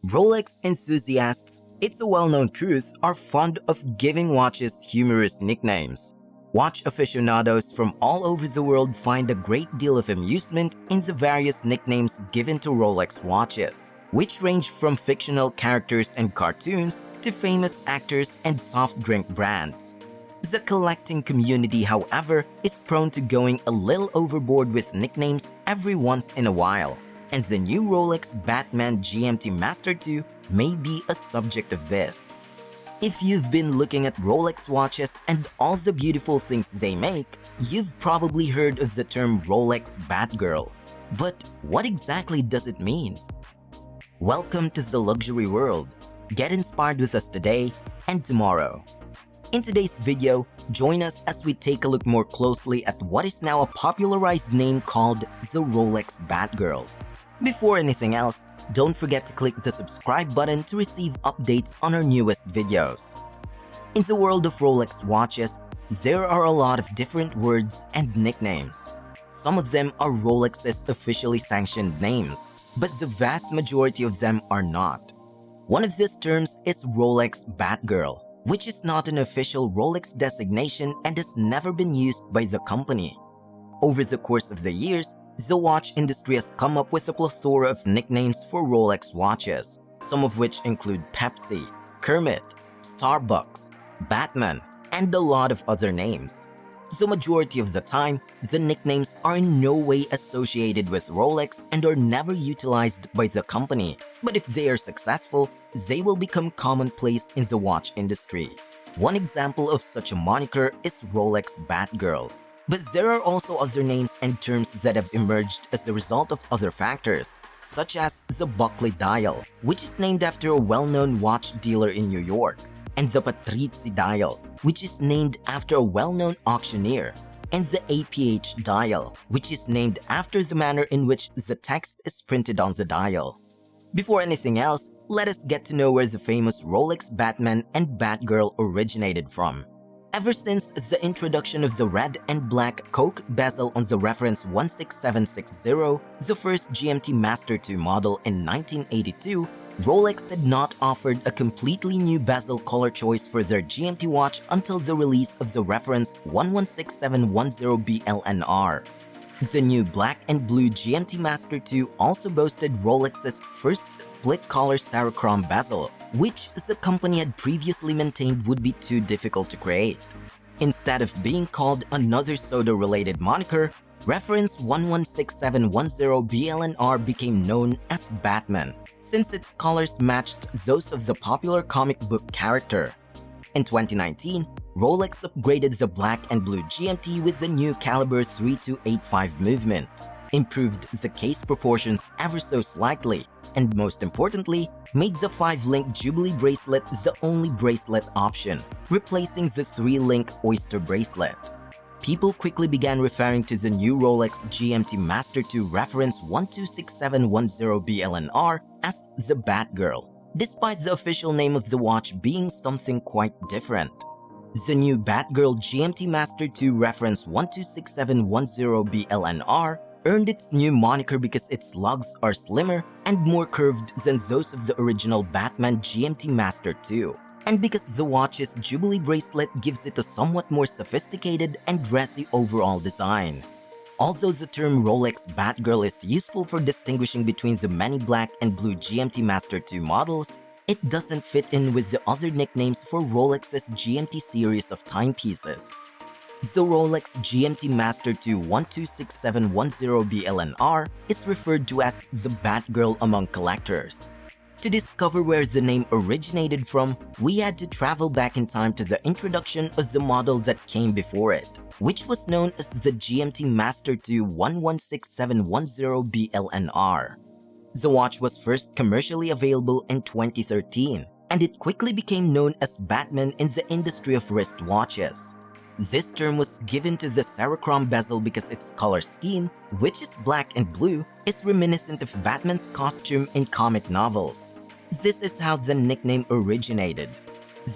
Rolex enthusiasts, it's a well-known truth, are fond of giving watches humorous nicknames. Watch aficionados from all over the world find a great deal of amusement in the various nicknames given to Rolex watches, which range from fictional characters and cartoons to famous actors and soft drink brands. The collecting community, however, is prone to going a little overboard with nicknames every once in a while, and the new Rolex Batman GMT-Master II may be a subject of this. If you've been looking at Rolex watches and all the beautiful things they make, you've probably heard of the term Rolex Batgirl. But what exactly does it mean? Welcome to the luxury world. Get inspired with us today and tomorrow. In today's video, join us as we take a look more closely at what is now a popularized name called the Rolex Batgirl. Before anything else, don't forget to click the subscribe button to receive updates on our newest videos. In the world of Rolex watches, there are a lot of different words and nicknames. Some of them are Rolex's officially sanctioned names, but the vast majority of them are not. One of these terms is Rolex Batgirl, which is not an official Rolex designation and has never been used by the company. Over the course of the years, the watch industry has come up with a plethora of nicknames for Rolex watches, some of which include Pepsi, Kermit, Starbucks, Batman, and a lot of other names. The majority of the time, the nicknames are in no way associated with Rolex and are never utilized by the company, but if they are successful, they will become commonplace in the watch industry. One example of such a moniker is Rolex Batgirl. But there are also other names and terms that have emerged as a result of other factors, such as the Buckley Dial, which is named after a well-known watch dealer in New York, and the Patrizzi Dial, which is named after a well-known auctioneer, and the APH Dial, which is named after the manner in which the text is printed on the dial. Before anything else, let us get to know where the famous Rolex Batman and Batgirl originated from. Ever since the introduction of the red and black Coke bezel on the reference 16760, the first GMT-Master II model in 1982, Rolex had not offered a completely new bezel color choice for their GMT watch until the release of the reference 116710 blnr. The new black and blue GMT-Master II also boasted Rolex's first split-color Cerachrom bezel, which the company had previously maintained would be too difficult to create. Instead of being called another soda-related moniker, reference 116710 blnr became known as Batman, since its colors matched those of the popular comic book character. In 2019, Rolex upgraded the black and blue GMT with the new caliber 3285 movement, improved the case proportions ever so slightly, and most importantly, made the 5-link Jubilee bracelet the only bracelet option, replacing the 3-link Oyster bracelet. People quickly began referring to the new Rolex GMT-Master II reference 126710 blnr as the Batgirl, despite the official name of the watch being something quite different. The new Batgirl GMT-Master II reference 126710 blnr earned its new moniker because its lugs are slimmer and more curved than those of the original Batman GMT-Master II, and because the watch's Jubilee bracelet gives it a somewhat more sophisticated and dressy overall design. Although the term Rolex Batgirl is useful for distinguishing between the many black and blue GMT-Master II models, it doesn't fit in with the other nicknames for Rolex's GMT series of timepieces. The Rolex GMT-Master II 126710 blnr is referred to as the Batgirl among collectors. To discover where the name originated from, we had to travel back in time to the introduction of the model that came before it, which was known as the GMT-Master II 116710 blnr. The watch was first commercially available in 2013, and it quickly became known as Batman in the industry of wristwatches. This term was given to the Cerachrom bezel because its color scheme, which is black and blue, is reminiscent of Batman's costume in comic novels. This is how the nickname originated.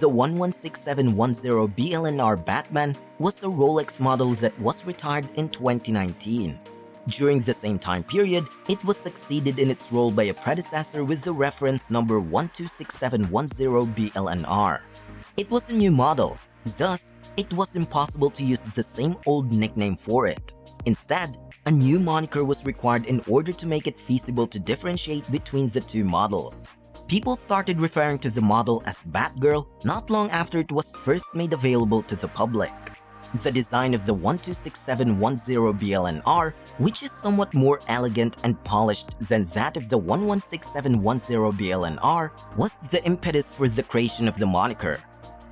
The 116710 blnr Batman was a Rolex model that was retired in 2019. During the same time period, it was succeeded in its role by a predecessor with the reference number 126710 blnr. It was a new model, thus, it was impossible to use the same old nickname for it. Instead, a new moniker was required in order to make it feasible to differentiate between the two models. People started referring to the model as Batgirl not long after it was first made available to the public. The design of the 126710 blnr, which is somewhat more elegant and polished than that of the 116710 blnr, was the impetus for the creation of the moniker.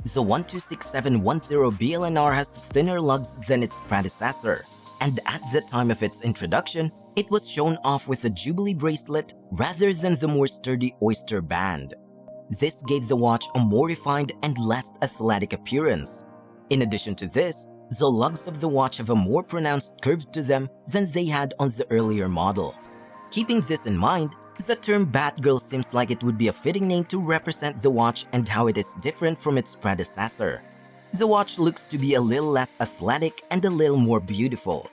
The 126710 blnr has thinner lugs than its predecessor, and at the time of its introduction, it was shown off with a Jubilee bracelet rather than the more sturdy oyster band. This gave the watch a more refined and less athletic appearance. In addition to this, the lugs of the watch have a more pronounced curve to them than they had on the earlier model. Keeping this in mind, the term Batgirl seems like it would be a fitting name to represent the watch and how it is different from its predecessor. The watch looks to be a little less athletic and a little more beautiful.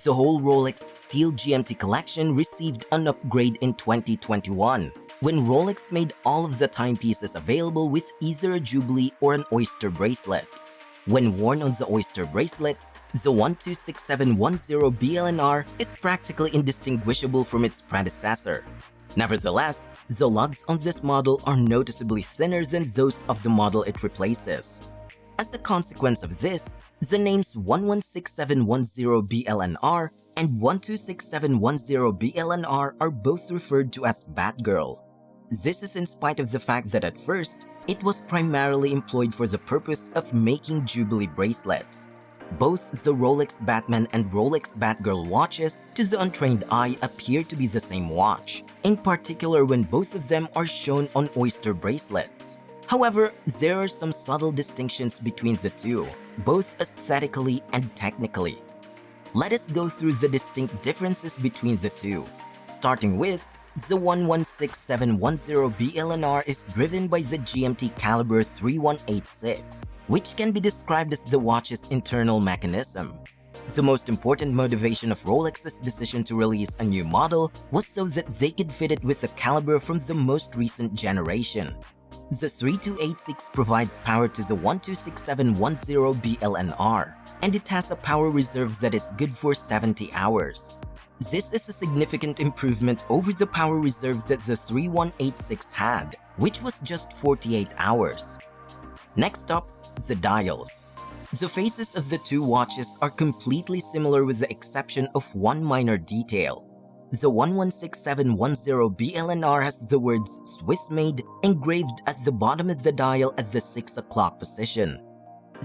The whole Rolex Steel GMT collection received an upgrade in 2021, when Rolex made all of the timepieces available with either a Jubilee or an oyster bracelet. When worn on the oyster bracelet, the 126710 blnr is practically indistinguishable from its predecessor. Nevertheless, the lugs on this model are noticeably thinner than those of the model it replaces. As a consequence of this, the names 116710 blnr and 126710 blnr are both referred to as Batgirl. This is in spite of the fact that at first, it was primarily employed for the purpose of making Jubilee bracelets. Both the Rolex Batman and Rolex Batgirl watches to the untrained eye appear to be the same watch, in particular when both of them are shown on oyster bracelets. However, there are some subtle distinctions between the two, both aesthetically and technically. Let us go through the distinct differences between the two, starting with the 116710 blnr is driven by the GMT caliber 3186, which can be described as the watch's internal mechanism. The most important motivation of Rolex's decision to release a new model was so that they could fit it with a caliber from the most recent generation. The 3286 provides power to the 126710 blnr, and it has a power reserve that is good for 70 hours. This is a significant improvement over the power reserves that the 3186 had, which was just 48 hours. Next up, the dials. The faces of the two watches are completely similar with the exception of one minor detail. The 116710 blnr has the words Swiss made engraved at the bottom of the dial at the 6 o'clock position.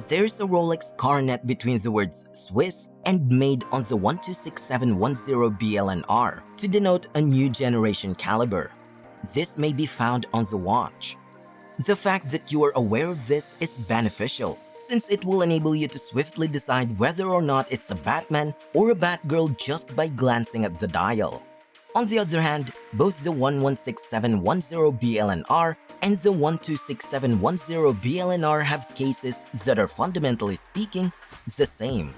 There's a Rolex coronet between the words Swiss and made on the 126710 blnr to denote a new generation caliber. This may be found on the watch. The fact that you are aware of this is beneficial, since it will enable you to swiftly decide whether or not it's a Batman or a Batgirl just by glancing at the dial. On the other hand, both the 116710 blnr and the 126710 blnr have cases that are fundamentally speaking the same.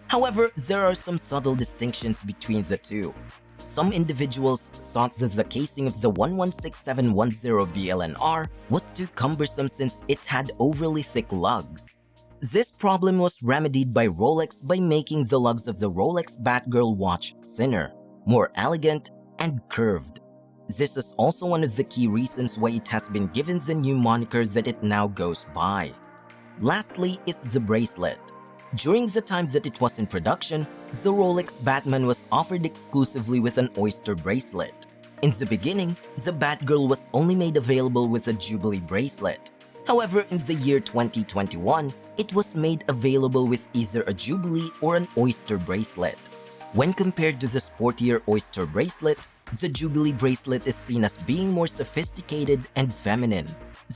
However, there are some subtle distinctions between the two. Some individuals thought that the casing of the 116710 blnr was too cumbersome since it had overly thick lugs. This problem was remedied by Rolex by making the lugs of the Rolex Batgirl watch thinner, more elegant, and curved. This is also one of the key reasons why it has been given the new moniker that it now goes by. Lastly is the bracelet. During the time that it was in production, the Rolex Batman was offered exclusively with an oyster bracelet. In the beginning, the Batgirl was only made available with a Jubilee bracelet. However, in the year 2021, it was made available with either a Jubilee or an oyster bracelet. When compared to the sportier oyster bracelet, the Jubilee bracelet is seen as being more sophisticated and feminine.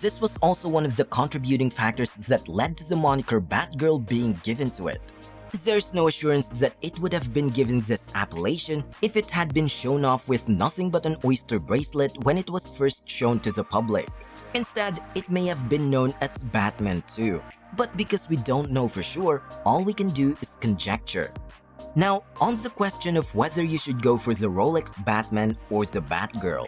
This was also one of the contributing factors that led to the moniker Batgirl being given to it. There's no assurance that it would have been given this appellation if it had been shown off with nothing but an oyster bracelet when it was first shown to the public. Instead, it may have been known as Batman II. But because we don't know for sure, all we can do is conjecture. Now, on the question of whether you should go for the Rolex Batman or the Batgirl.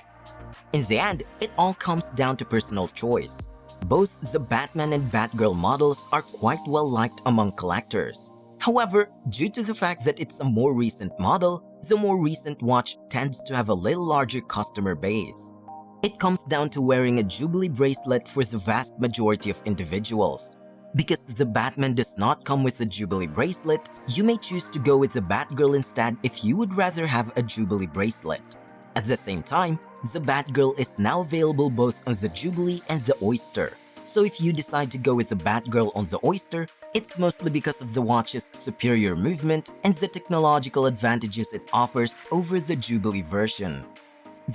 In the end, it all comes down to personal choice. Both the Batman and Batgirl models are quite well liked among collectors. However, due to the fact that it's a more recent model, the more recent watch tends to have a little larger customer base. It comes down to wearing a Jubilee bracelet for the vast majority of individuals. Because the Batman does not come with a Jubilee bracelet, you may choose to go with the Batgirl instead if you would rather have a Jubilee bracelet. At the same time, the Batgirl is now available both on the Jubilee and the Oyster. So if you decide to go with the Batgirl on the Oyster, it's mostly because of the watch's superior movement and the technological advantages it offers over the Jubilee version.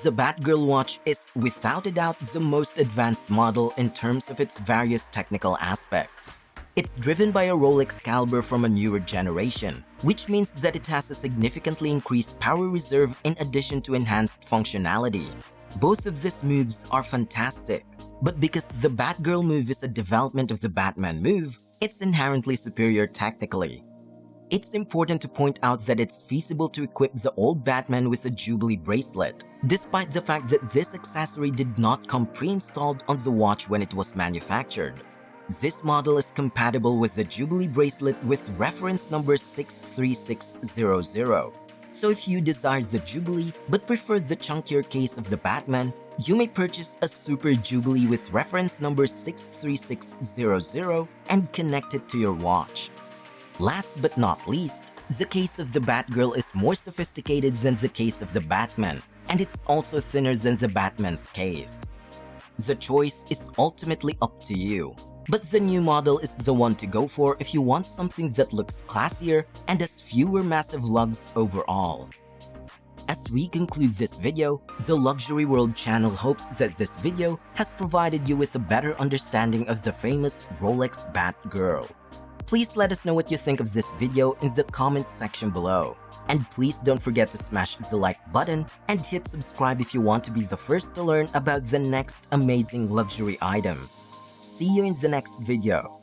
The Batgirl watch is, without a doubt, the most advanced model in terms of its various technical aspects. It's driven by a Rolex caliber from a newer generation, which means that it has a significantly increased power reserve in addition to enhanced functionality. Both of these moves are fantastic, but because the Batgirl move is a development of the Batman move, it's inherently superior technically. It's important to point out that it's feasible to equip the old Batman with a Jubilee bracelet, despite the fact that this accessory did not come pre-installed on the watch when it was manufactured. This model is compatible with the Jubilee bracelet with reference number 63600. So if you desire the Jubilee but prefer the chunkier case of the Batman, you may purchase a Super Jubilee with reference number 63600 and connect it to your watch. Last but not least, the case of the Batgirl is more sophisticated than the case of the Batman, and it's also thinner than the Batman's case. The choice is ultimately up to you, but the new model is the one to go for if you want something that looks classier and has fewer massive lugs overall. As we conclude this video, the Luxury World channel hopes that this video has provided you with a better understanding of the famous Rolex Batgirl. Please let us know what you think of this video in the comment section below. And please don't forget to smash the like button and hit subscribe if you want to be the first to learn about the next amazing luxury item. See you in the next video.